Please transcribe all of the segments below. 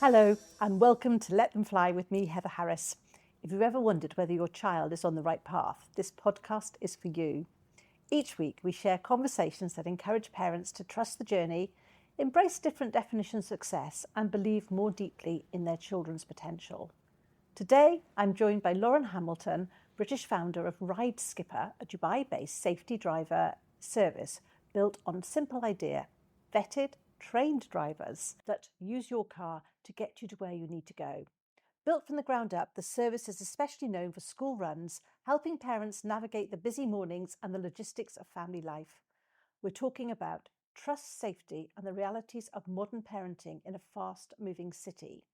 Hello and welcome to Let Them Fly with me, Heather Harris. If you've ever wondered whether your child is on the right path, this podcast is for you. Each week we share conversations that encourage parents to trust the journey, embrace different definitions of success and believe more deeply in their children's potential. Today I'm joined by Lauren Hamilton, British founder of Ride Skipper, a Dubai-based safety driver service built on a simple idea: vetted, trained drivers that use your car to get you to where you need to go. Built from the ground up, the service is especially known for school runs, helping parents navigate the busy mornings and the logistics of family life. We're talking about trust, safety, and the realities of modern parenting in a fast-moving city.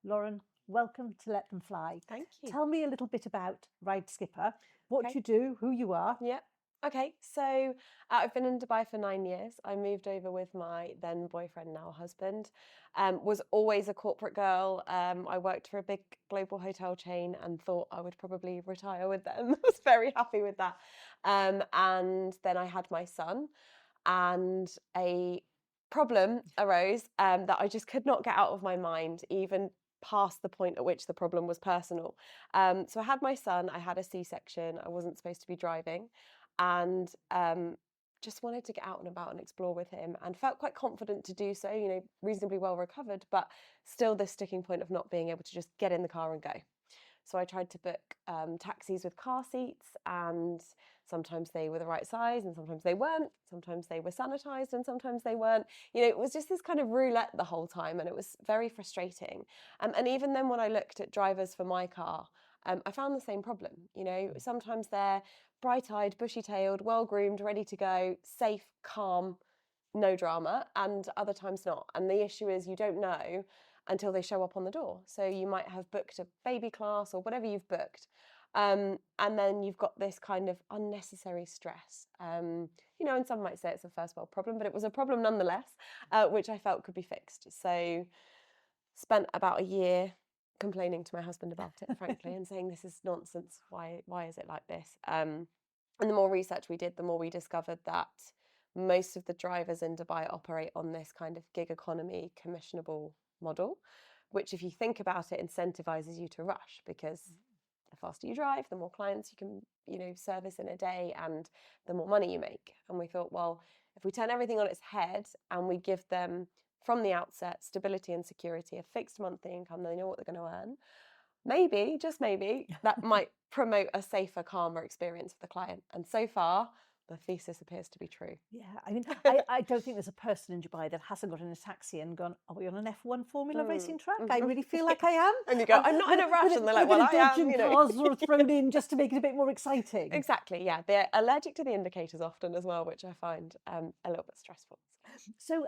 Lauren, welcome to Let Them Fly. Thank you. Tell me a little bit about Ride Skipper, what Okay. you do, who you are. Yeah. Okay. So I've been in Dubai for 9 years. I moved over with my then boyfriend, now husband. Was always a corporate girl. I worked for a big global hotel chain and thought I would probably retire with them. I was very happy with that. And then I had my son, and a problem arose that I just could not get out of my mind, even past the point at which the problem was personal. So I had my son, I had a C-section, I wasn't supposed to be driving, and just wanted to get out and about and explore with him, and felt quite confident to do so, reasonably well recovered, but still this sticking point of not being able to just get in the car and go. So I tried to book taxis with car seats, and sometimes they were the right size and sometimes they weren't. Sometimes they were sanitized and sometimes they weren't. It was just this kind of roulette the whole time, and it was very frustrating. And even then when I looked at drivers for my car, I found the same problem. Sometimes they're bright-eyed, bushy-tailed, well-groomed, ready to go, safe, calm, no drama, and other times not. And the issue is you don't know until they show up on the door. So you might have booked a baby class or whatever you've booked, and then you've got this kind of unnecessary stress. And some might say it's a first world problem, but it was a problem nonetheless, which I felt could be fixed. So spent about a year complaining to my husband about it, frankly, and saying this is nonsense. Why is it like this? And the more research we did, the more we discovered that most of the drivers in Dubai operate on this kind of gig economy commissionable model, which, if you think about it, incentivizes you to rush, because the faster you drive, the more clients you can, service in a day, and the more money you make. And we thought, well, if we turn everything on its head and we give them from the outset stability and security, a fixed monthly income, they know what they're going to earn, maybe, just maybe, that might promote a safer, calmer experience for the client. And so far, the thesis appears to be true. Yeah, I mean, I don't think there's a person in Dubai that hasn't got in a taxi and gone, are we on an F1 Formula racing track? I really feel like I am. And you go, I'm not in a rush. And they're like, well, I am. Cars are thrown in just to make it a bit more exciting. Exactly, yeah. They're allergic to the indicators often as well, which I find a little bit stressful. So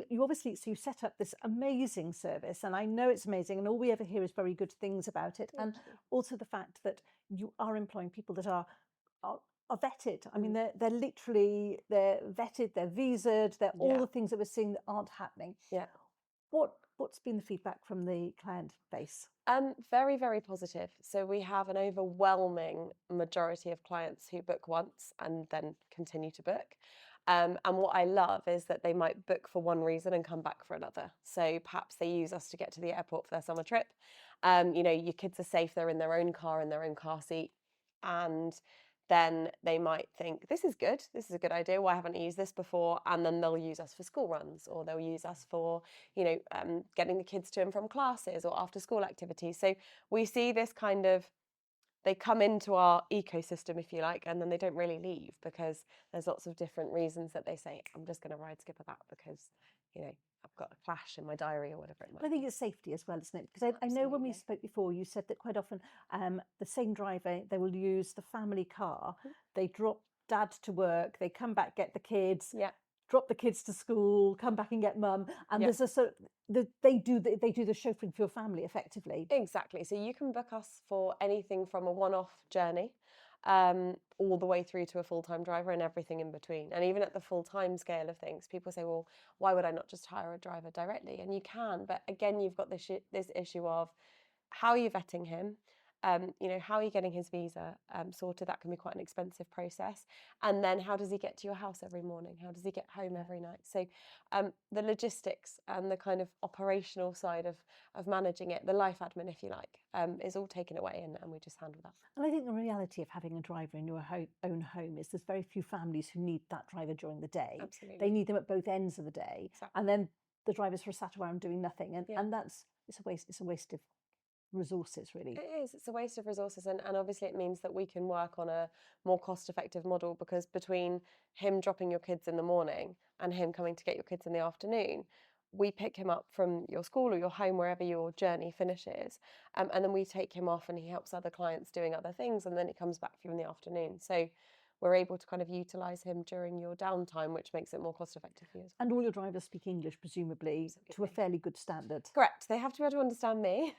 you set up this amazing service, and I know it's amazing, and all we ever hear is very good things about it. Thank and you. Also the fact that you are employing people that are vetted. I mean, they're vetted, they're visaed, they're all the things that we're seeing that aren't happening. Yeah. What's been the feedback from the client base? Very, very positive. So we have an overwhelming majority of clients who book once and then continue to book. And what I love is that they might book for one reason and come back for another. So perhaps they use us to get to the airport for their summer trip. Your kids are safe, they're in their own car, in their own car seat. And then they might think, this is good, this is a good idea, why haven't I used this before? And then they'll use us for school runs, or they'll use us for, getting the kids to and from classes or after school activities. So we see this kind of, they come into our ecosystem, if you like, and then they don't really leave, because there's lots of different reasons that they say, I'm just going to Ride Skipper that because, I've got a clash in my diary or whatever it might be. I think it's safety as well, isn't it? Because I know when we spoke before, you said that quite often the same driver, they will use the family car. They drop dad to work, they come back, get the kids, drop the kids to school, come back and get mum, and there's a sort of, they do the chauffeuring for your family effectively. Exactly. So you can book us for anything from a one-off journey all the way through to a full-time driver and everything in between. And even at the full-time scale of things, people say, well, why would I not just hire a driver directly? And you can, but again, you've got this issue of how are you vetting him? how are you getting his visa sorted? That can be quite an expensive process. And then how does he get to your house every morning? How does he get home every night? So the logistics and the kind of operational side of managing it, the life admin, if you like, is all taken away, and we just handle that. And I think the reality of having a driver in your own home is there's very few families who need that driver during the day. Absolutely. They need them at both ends of the day. Exactly. And then the drivers are sat around doing nothing. And, Yeah. and it's a waste of resources, really. It is. It's a waste of resources, and obviously it means that we can work on a more cost-effective model, because between him dropping your kids in the morning and him coming to get your kids in the afternoon, we pick him up from your school or your home, wherever your journey finishes, and then we take him off and he helps other clients doing other things, and then he comes back for you in the afternoon. So we're able to kind of utilise him during your downtime, which makes it more cost effective for you as well. And all your drivers speak English, presumably, to a fairly good standard. Correct. They have to be able to understand me.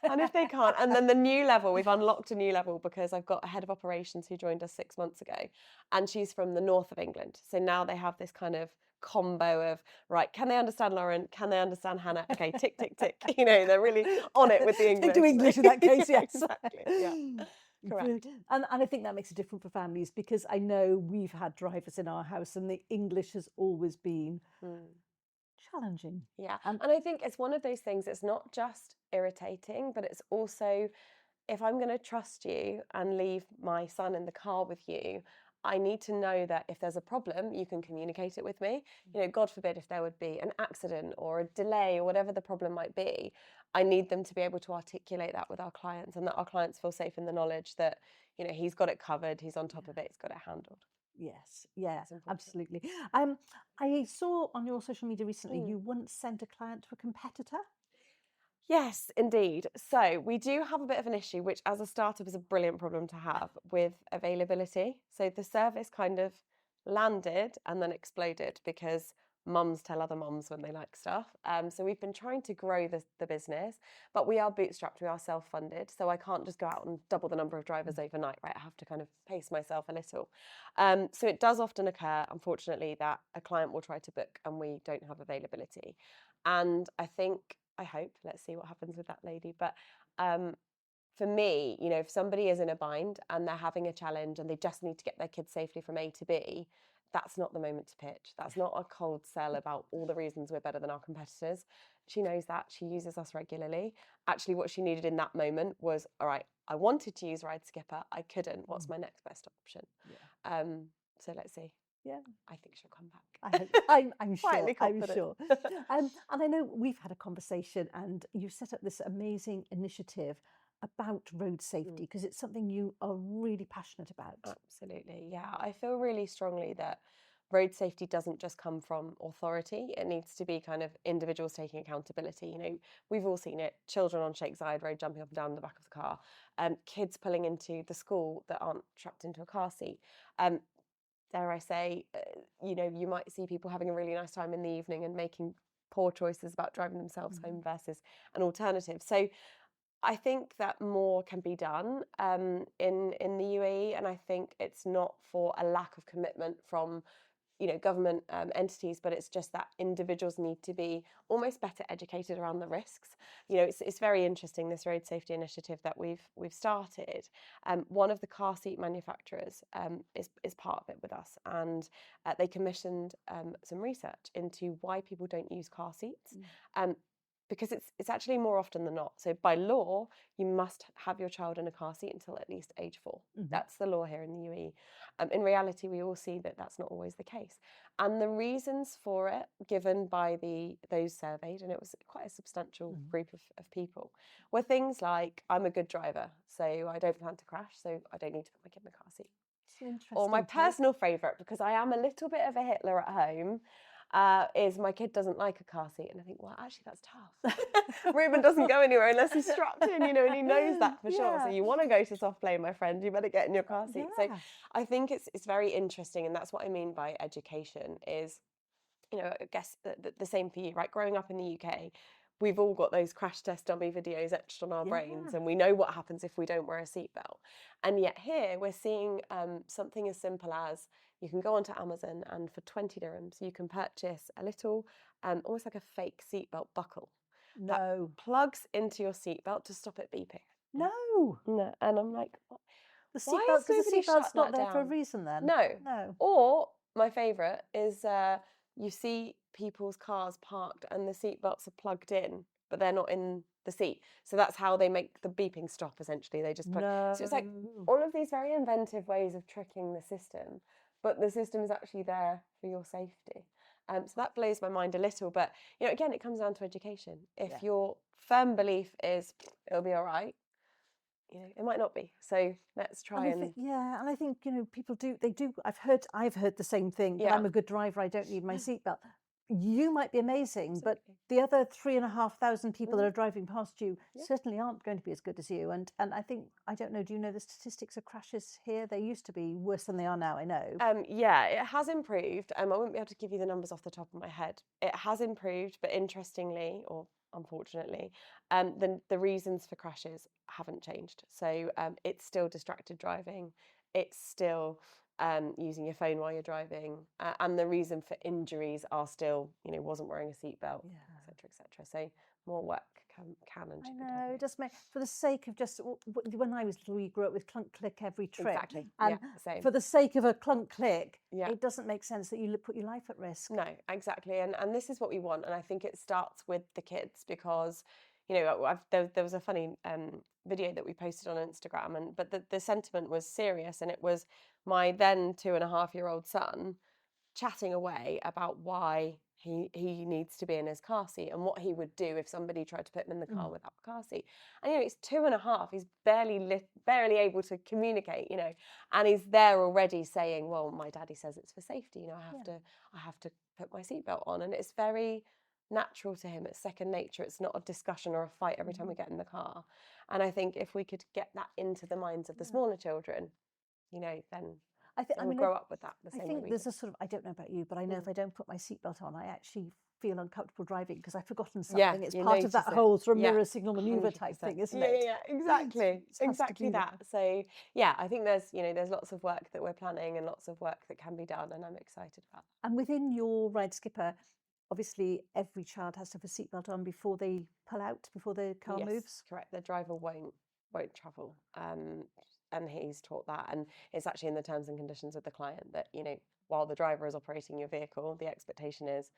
And if they can't, and then the new level, we've unlocked a new level, because I've got a head of operations who joined us 6 months ago, and she's from the north of England. So now they have this kind of combo of, right, can they understand Lauren? Can they understand Hannah? Okay, tick, tick, tick. They're really on it with the English. They do English in that case, yes. Exactly, yeah. Correct. And I think that makes it different for families, because I know we've had drivers in our house and the English has always been challenging. Yeah, and I think it's one of those things, it's not just irritating, but it's also, if I'm going to trust you and leave my son in the car with you, I need to know that if there's a problem, you can communicate it with me. God forbid, if there would be an accident or a delay or whatever the problem might be, I need them to be able to articulate that with our clients, and that our clients feel safe in the knowledge that, he's got it covered, he's on top of it, he's got it handled. Yes, yeah, absolutely. I saw on your social media recently you once sent a client to a competitor. Yes, indeed. So we do have a bit of an issue, which as a startup is a brilliant problem to have, with availability. So the service kind of landed and then exploded, because mums tell other mums when they like stuff. So we've been trying to grow the business, but we are bootstrapped, we are self-funded. So I can't just go out and double the number of drivers overnight, right? I have to kind of pace myself a little. So it does often occur, unfortunately, that a client will try to book and we don't have availability. And I hope, let's see what happens with that lady. But for me, if somebody is in a bind and they're having a challenge and they just need to get their kids safely from A to B, that's not the moment to pitch. That's not a cold sell about all the reasons we're better than our competitors. She knows that. She uses us regularly. Actually, what she needed in that moment was, all right, I wanted to use Ride Skipper. I couldn't. What's my next best option? Yeah. So let's see. Yeah, I think she'll come back. I'm sure. I'm sure. And I know we've had a conversation, and you set up this amazing initiative about road safety, because it's something you are really passionate about. Absolutely, yeah. I feel really strongly that road safety doesn't just come from authority. It needs to be kind of individuals taking accountability. We've all seen it: children on Sheikh Zayed Road jumping up and down the back of the car, kids pulling into the school that aren't strapped into a car seat. Dare I say, you might see people having a really nice time in the evening and making poor choices about driving themselves home versus an alternative. So I think that more can be done in the UAE, and I think it's not for a lack of commitment from government entities, but it's just that individuals need to be almost better educated around the risks. It's very interesting, this road safety initiative that we've started. One of the car seat manufacturers is part of it with us, and they commissioned some research into why people don't use car seats. Because it's actually more often than not. So by law, you must have your child in a car seat until at least age 4. That's the law here in the UAE. In reality, we all see that that's not always the case. And the reasons for it, given by those surveyed, and it was quite a substantial group of people, were things like, I'm a good driver, so I don't plan to crash, so I don't need to put my kid in the car seat. Or my personal favourite, because I am a little bit of a Hitler at home, is my kid doesn't like a car seat. And I think, well, actually, that's tough. Reuben doesn't go anywhere unless he's strapped in, and he knows that for sure. So you want to go to soft play, my friend, you better get in your car seat. So I think it's very interesting, and that's what I mean by education is, I guess the same for you, right? Growing up in the UK, we've all got those crash test dummy videos etched on our brains, and we know what happens if we don't wear a seatbelt. And yet here we're seeing something as simple as, you can go onto Amazon, and for 20 dirhams you can purchase a little, almost like a fake seatbelt buckle. That plugs into your seatbelt to stop it beeping. No. No, and I'm like, The why seatbelt, has because the nobody seatbelt's shut not that there for a down? reason then. No. No. Or my favourite is you see people's cars parked and the seat belts are plugged in, but they're not in the seat. So that's how they make the beeping stop, essentially. They just plug. So it's like No. all of these very inventive ways of tricking the system, but the system is actually there for your safety. So that blows my mind a little. But, again, it comes down to education. If Yeah. your firm belief is it'll be all right, it might not be. So let's try and Yeah, and I think people do. They do. I've heard the same thing. But yeah. I'm a good driver. I don't need my seatbelt. You might be amazing, but Absolutely. the other 3,500 people that Mhm. are driving past you Yeah. certainly aren't going to be as good as you. And I think, I don't know. Do you know the statistics of crashes here? They used to be worse than they are now. I know. Yeah, it has improved. I wouldn't be able to give you the numbers off the top of my head. It has improved, but interestingly, or unfortunately, the reasons for crashes haven't changed. So it's still distracted driving. It's still using your phone while you're driving, and the reason for injuries are still, wasn't wearing a seatbelt, etc., etc. So more work can and I should be know, done. just for the sake of just when I was little, we grew up with clunk click every trip, Exactly. and Yeah. Same. for the sake of a clunk click, Yeah. it doesn't make sense that you put your life at risk. No, exactly. And this is what we want. And I think it starts with the kids because, there was a funny video that we posted on Instagram, but the sentiment was serious. And it was my then 2.5-year-old son chatting away about why he needs to be in his car seat and what he would do if somebody tried to put him in the car without a car seat. And he's 2.5, he's barely able to communicate, and he's there already saying, well, my daddy says it's for safety, I have to put my seatbelt on. And it's very natural to him, it's second nature, it's not a discussion or a fight every time we get in the car. And I think if we could get that into the minds of the smaller children, then they will grow up with that the same way we I think do. there's a sort of, I don't know about you, but I know if I don't put my seatbelt on, I actually feel uncomfortable driving because I've forgotten something. It's you part of that notice it. whole sort of Yeah, mirror signal maneuver type 100%. thing, isn't Yeah, it? yeah, exactly. It has to Exactly do that. So yeah, I think there's lots of work that we're planning and lots of work that can be done, and I'm excited about that. And within your Ride Skipper, obviously every child has to have a seatbelt on before they pull out, before the car Yes, moves. correct. The driver won't travel, and he's taught that, and it's actually in the terms and conditions with the client that while the driver is operating your vehicle, the expectation is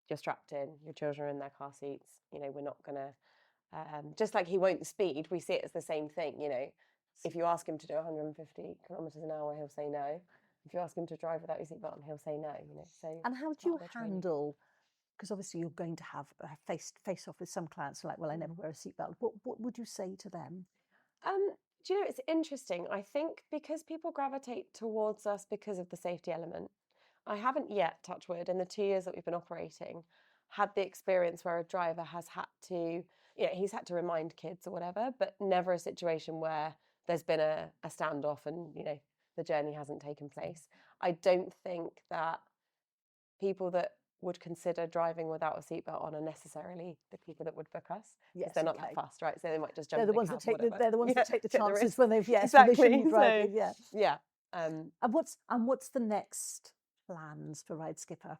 you're strapped in, your children are in their car seats. We're not gonna just like he won't speed. We see it as the same thing. If you ask him to do 150 kilometers an hour, he'll say no. If you ask him to drive without your seatbelt on, he'll say no. So. And how do you handle? Because obviously you're going to have a face off with some clients who are like, well, I never wear a seatbelt. What would you say to them? Do you know, it's interesting. I think because people gravitate towards us because of the safety element. I haven't yet, touch wood, in the 2 years that we've been operating, had the experience where a driver has had to, he's had to remind kids or whatever, but never a situation where there's been a standoff and, the journey hasn't taken place. I don't think that people that would consider driving without a seatbelt on are necessarily the people that would book us because they're not that fast, right? So they might just jump. They're the in a ones cab that take or whatever. they're the ones that take the chances risk. when they've when they shouldn't be driving. So, yeah. And what's the next plans for Ride Skipper?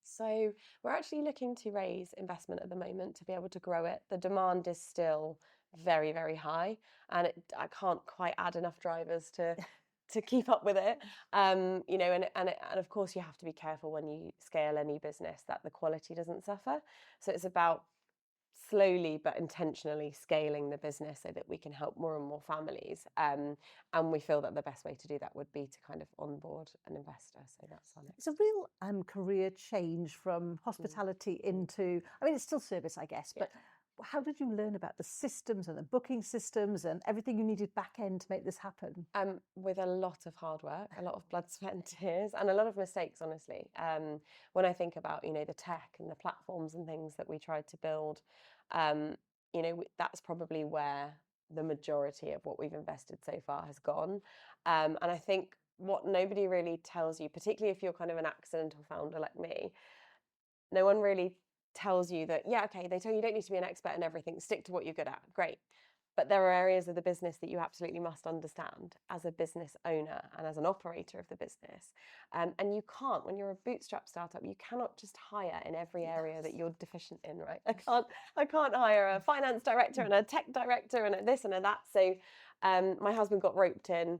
So we're actually looking to raise investment at the moment to be able to grow it. The demand is still very, very high, and I can't quite add enough drivers to keep up with it. And of course you have to be careful when you scale any business that the quality doesn't suffer. So it's about slowly but intentionally scaling the business so that we can help more and more families. And we feel that the best way to do that would be to kind of onboard an investor. So that's our next. It's a real career change from hospitality into, I mean, it's still service, I guess, but how did you learn about the systems and the booking systems and everything you needed back end to make this happen? With a lot of hard work, a lot of blood, sweat and tears, and a lot of mistakes, honestly. When I think about, the tech and the platforms and things that we tried to build, that's probably where the majority of what we've invested so far has gone. And I think what nobody really tells you, particularly if you're kind of an accidental founder like me, no one really tells you that, okay, they tell you don't need to be an expert in everything, stick to what you're good at, great. But there are areas of the business that you absolutely must understand as a business owner and as an operator of the business. And you can't, when you're a bootstrap startup, you cannot just hire in every area that you're deficient in, right? I can't hire a finance director and a tech director and a this and a that. So my husband got roped in.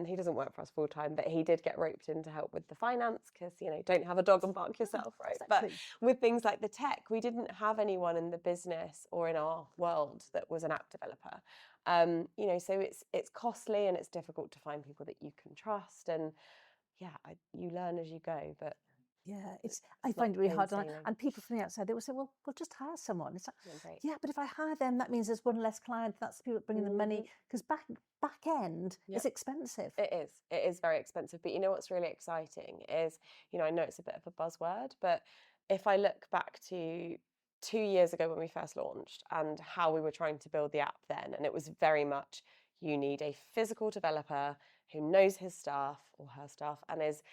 He doesn't work for us full time, but he did get roped in to help with the finance because, don't have a dog and bark yourself, right? Exactly. But with things like the tech, we didn't have anyone in the business or in our world that was an app developer. So it's costly and it's difficult to find people that you can trust. And you learn as you go, but yeah, I find it really hard. And people from the outside, they will say, well, we'll just hire someone. It's like, yeah, but if I hire them, that means there's one less client. That's the people bringing the money. Because back end is expensive. It is very expensive. But you know what's really exciting is, I know it's a bit of a buzzword, but if I look back to 2 years ago when we first launched and how we were trying to build the app then, and it was very much, you need a physical developer who knows his staff or her staff and is,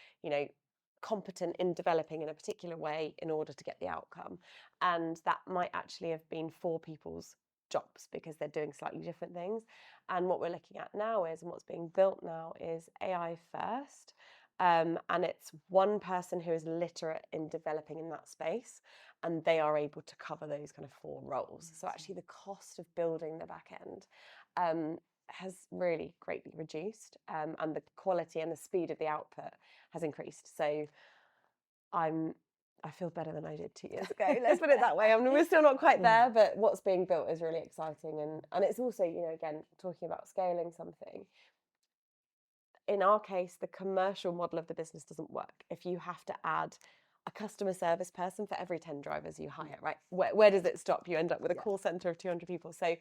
competent in developing in a particular way in order to get the outcome. And that might actually have been 4 people's jobs because they're doing slightly different things. And what we're looking at now is, and what's being built now is AI first. And it's one person who is literate in developing in that space, and they are able to cover those kind of 4 roles. So actually the cost of building the back end has really greatly reduced, and the quality and the speed of the output has increased. So I feel better than I did 2 years ago. Let's put it that way. I mean, we're still not quite there, but what's being built is really exciting. And it's also, again, talking about scaling something. In our case, the commercial model of the business doesn't work. If you have to add a customer service person for every 10 drivers you hire, right? Where does it stop? You end up with a call center of 200 people. So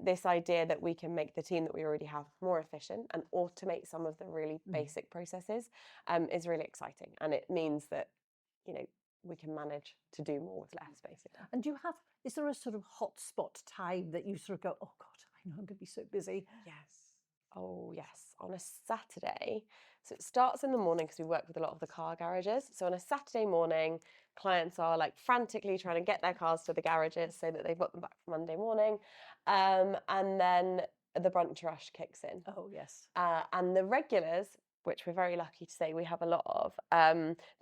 this idea that we can make the team that we already have more efficient and automate some of the really basic processes is really exciting. And it means that, we can manage to do more with less, basically. And is there a sort of hotspot time that you sort of go, oh God, I know I'm going to be so busy? Yes. Oh, yes. On a Saturday. So it starts in the morning because we work with a lot of the car garages. So on a Saturday morning, clients are like frantically trying to get their cars to the garages so that they've got them back for Monday morning. And then the brunch rush kicks in. Oh, yes. And the regulars, which we're very lucky to say we have a lot of,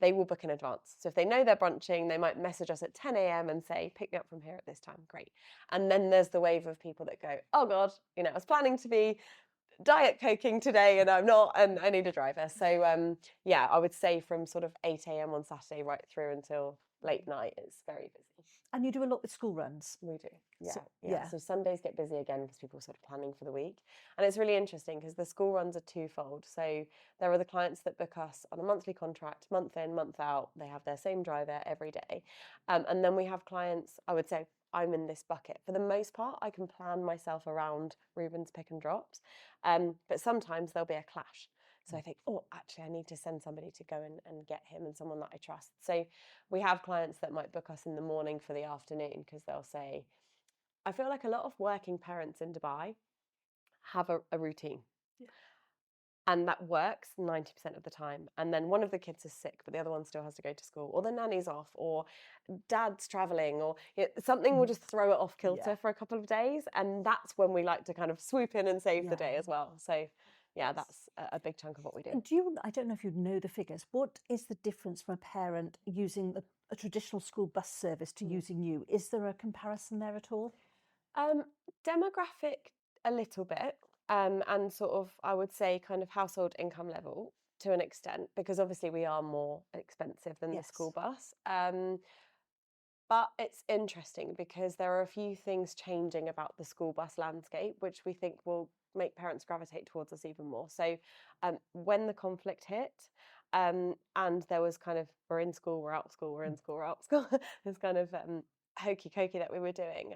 they will book in advance. So if they know they're brunching, they might message us at 10 a.m. and say, pick me up from here at this time. Great. And then there's the wave of people that go, oh God, I was planning to be diet coking today and I'm not, and I need a driver. So I would say from sort of 8 a.m. on Saturday right through until late night, it's very busy. And you do a lot with school runs? We do, So Sundays get busy again because people are sort of planning for the week. And it's really interesting because the school runs are twofold. So there are the clients that book us on a monthly contract, month in, month out. They have their same driver every day. And then we have clients, I would say, I'm in this bucket. For the most part, I can plan myself around Ruben's pick and drops. But sometimes there'll be a clash. So I think, oh, actually, I need to send somebody to go and get him and someone that I trust. So we have clients that might book us in the morning for the afternoon because they'll say, I feel like a lot of working parents in Dubai have a routine. Yeah. And that works 90% of the time. And then one of the kids is sick, but the other one still has to go to school, or the nanny's off, or dad's traveling, or something will just throw it off kilter for a couple of days. And that's when we like to kind of swoop in and save the day as well. So that's a big chunk of what we do. And I don't know if you know the figures, what is the difference from a parent using a traditional school bus service to using you? Is there a comparison there at all? Demographic, a little bit. And sort of, I would say, kind of household income level to an extent, because obviously we are more expensive than the school bus. But it's interesting because there are a few things changing about the school bus landscape, which we think will make parents gravitate towards us even more. So when the conflict hit, and there was kind of, we're in school, we're out of school, we're in school, we're out of school, this kind of hokey cokey that we were doing.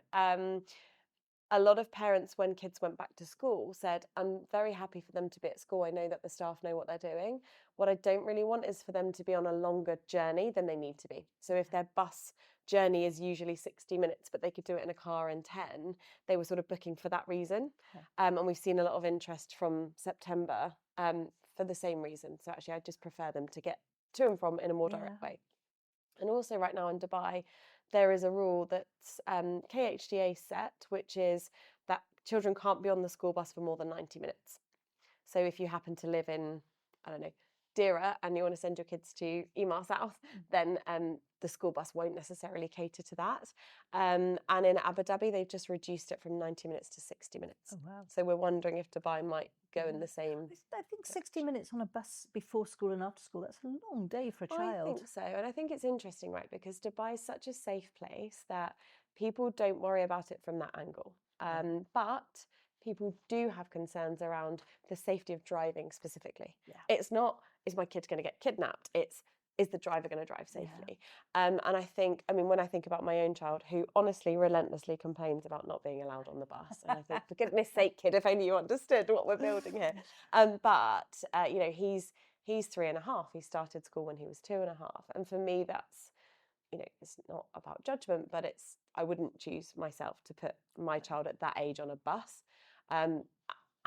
A lot of parents, when kids went back to school, said, I'm very happy for them to be at school. I know that the staff know what they're doing. What I don't really want is for them to be on a longer journey than they need to be. So if their bus journey is usually 60 minutes, but they could do it in a car in 10, they were sort of booking for that reason. And we've seen a lot of interest from September for the same reason. So actually, I just prefer them to get to and from in a more direct way. And also right now in Dubai, there is a rule that's KHDA set, which is that children can't be on the school bus for more than 90 minutes. So if you happen to live in, I don't know, Deira, and you want to send your kids to Emaar South, then the school bus won't necessarily cater to that. And in Abu Dhabi, they've just reduced it from 90 minutes to 60 minutes. Oh, wow. So we're wondering if Dubai might go in the same. I think 60 minutes on a bus before school and after school, that's a long day for a child. I think so. And I think it's interesting, right? Because Dubai is such a safe place that people don't worry about it from that angle. But people do have concerns around the safety of driving specifically. Yeah. It's not, is my kid going to get kidnapped? It's, is the driver going to drive safely? And I think, I mean, when I think about my own child, who honestly relentlessly complains about not being allowed on the bus, and I think, for goodness sake, kid, if only you understood what we're building here. But you know, he's 3.5. He started school when he was 2.5, and for me, that's, you know, it's not about judgment, but it's, I wouldn't choose myself to put my child at that age on a bus.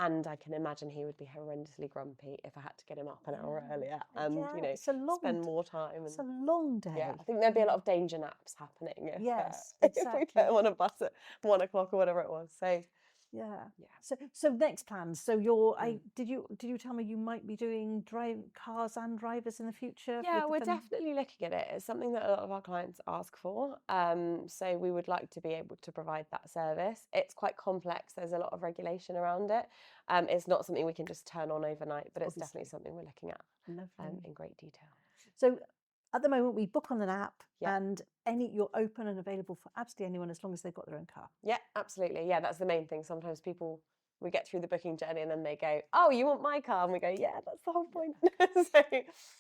And I can imagine he would be horrendously grumpy if I had to get him up an hour earlier and, you know, spend more time. It's a long day. Yeah, I think there'd be a lot of danger naps happening if, yes, if exactly. we put him on a bus at 1 o'clock or whatever it was. So yeah. So next plans. So you're, did you tell me you might be doing cars and drivers in the future? Yeah, we're definitely looking at it. It's something that a lot of our clients ask for. So we would like to be able to provide that service. It's quite complex. There's a lot of regulation around it. It's not something we can just turn on overnight, but it's definitely something we're looking at in great detail. So at the moment, we book on an app, and you're open and available for absolutely anyone as long as they've got their own car. Yeah, absolutely. Yeah, that's the main thing. Sometimes people, we get through the booking journey and then they go, "Oh, you want my car?" And we go, "Yeah, that's the whole point." So,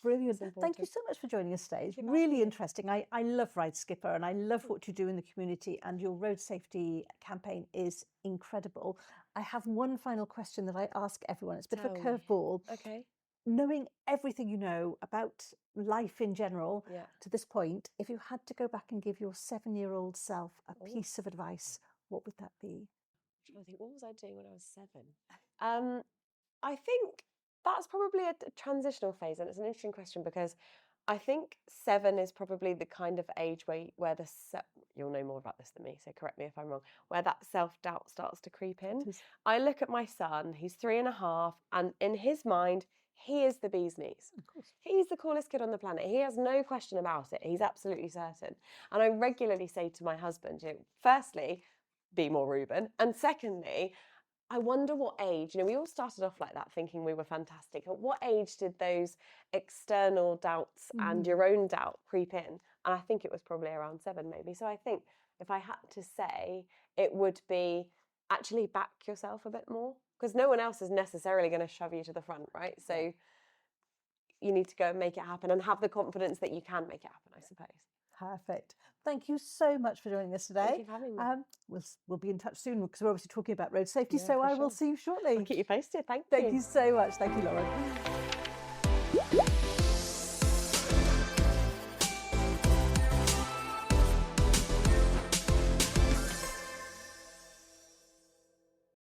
brilliant. Thank you so much for joining us today. It's really interesting. I love Ride Skipper, and I love what you do in the community, and your road safety campaign is incredible. I have one final question that I ask everyone. It's a bit of a curveball. Okay. Knowing everything you know about life in general to this point, if you had to go back and give your 7-year-old self a piece of advice, what would that be? I think, what was I doing when I was 7? I think that's probably a transitional phase, and it's an interesting question because I think 7 is probably the kind of age where you'll know more about this than me, so correct me if I'm wrong, where that self-doubt starts to creep in. I look at my son, he's 3.5, and in his mind, he is the bee's knees. Of course. He's the coolest kid on the planet. He has no question about it. He's absolutely certain. And I regularly say to my husband, you know, firstly, be more Reuben. And secondly, I wonder what age, you know, we all started off like that thinking we were fantastic. At what age did those external doubts and your own doubt creep in? And I think it was probably around 7 maybe. So I think if I had to say, it would be actually back yourself a bit more, because no one else is necessarily going to shove you to the front, right? So you need to go and make it happen and have the confidence that you can make it happen, I suppose. Perfect. Thank you so much for joining us today. Thank you for having me. We'll be in touch soon because we're obviously talking about road safety, so I will see you shortly. I'll keep you posted. Thank you. Thank you so much. Thank you, Lauren.